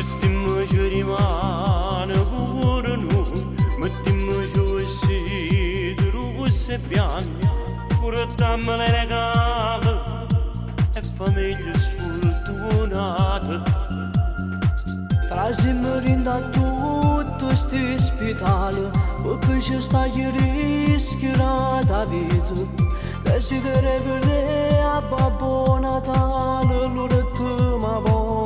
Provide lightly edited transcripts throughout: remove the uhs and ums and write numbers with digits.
stiamo ci rimane pure noi, mettiamo ci se piange, pure dammi le regale e famiglie sfortunate. Trazimărind da tutto sti spitale, poi ci stai rischierà da vita. Desidererebbe a Babbo Natale l'ultima volta.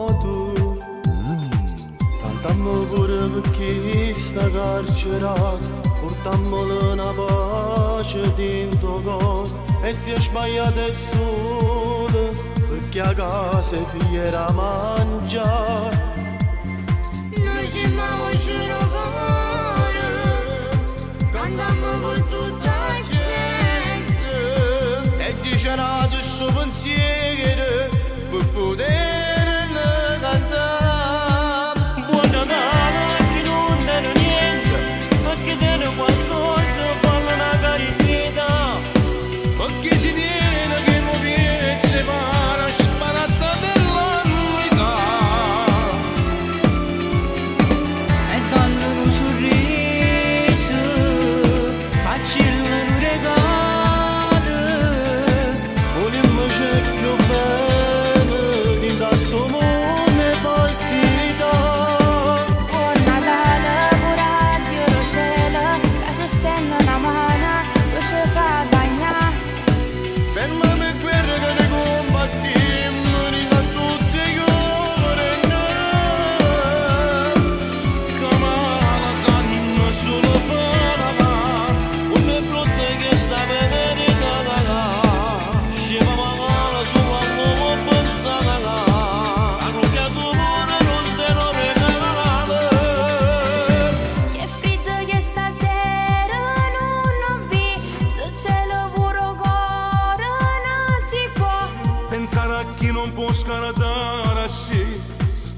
Cantammo pure per chi sta carcerato, portammolo una pace dentro cuore. E se sbagliate solo, perché a casa e figli era mangiare. Noi siamo ci rogare, cantiamo per tutta la gente. E dicerà del suo pensiero per poterlo cantare. Buon Natale a chi non tiene niente, ma chi tiene qualcosa falla una carità. Ma chi si tiene che non piezze para sparata dell'annuità. E danno un sorriso, facile un regalo. Volimmo c'è più bene di da sto mondo e falsità. Buon Natale pure a Dio lo cielo, che si stende una mano, poi ci fa bagnare. Fermami guerra che ne combattimmo, da tutti i cuori noi. Come la sanno solo farà, una brutta che sta venendo da là. Scema male su quando pensata là, a rubiato pure non te lo regalate. Che freddo che stasera non vi, se c'è lavoro cuore non si può. Pensare a chi non può scaratare sì,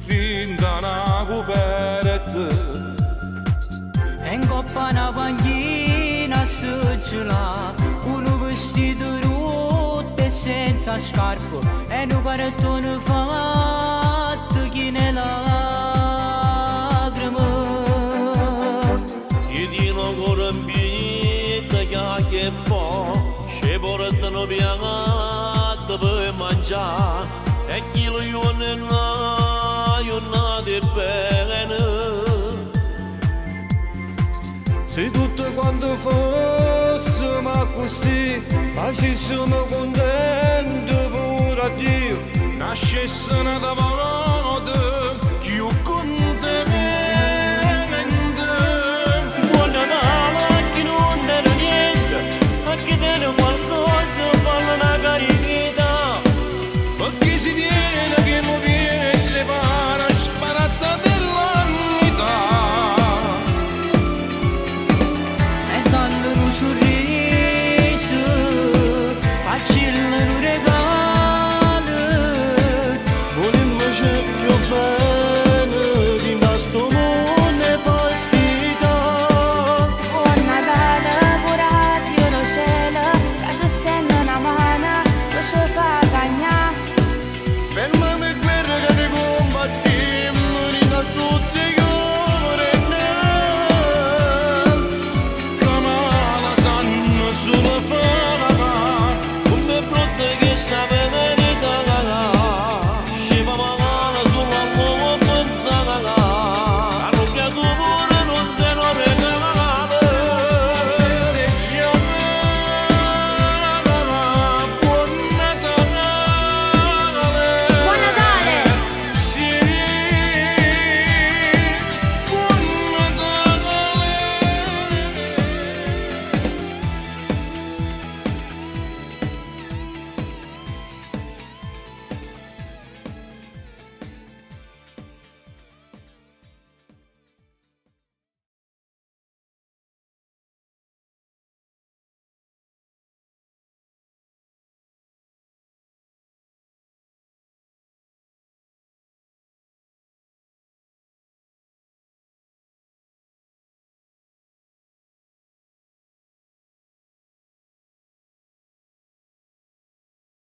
finta una coperta. E in coppa una panchina succela, un vestito rotto e senza scarpe, e un cartone fatto che ne lacrime. Chi tiene ancora in vita che può, ci portano pianata per mangiare, e chi lo ione non di bene. Se tutto quanto fosse ma così, facessimo contento pure a Dio, nascesse una da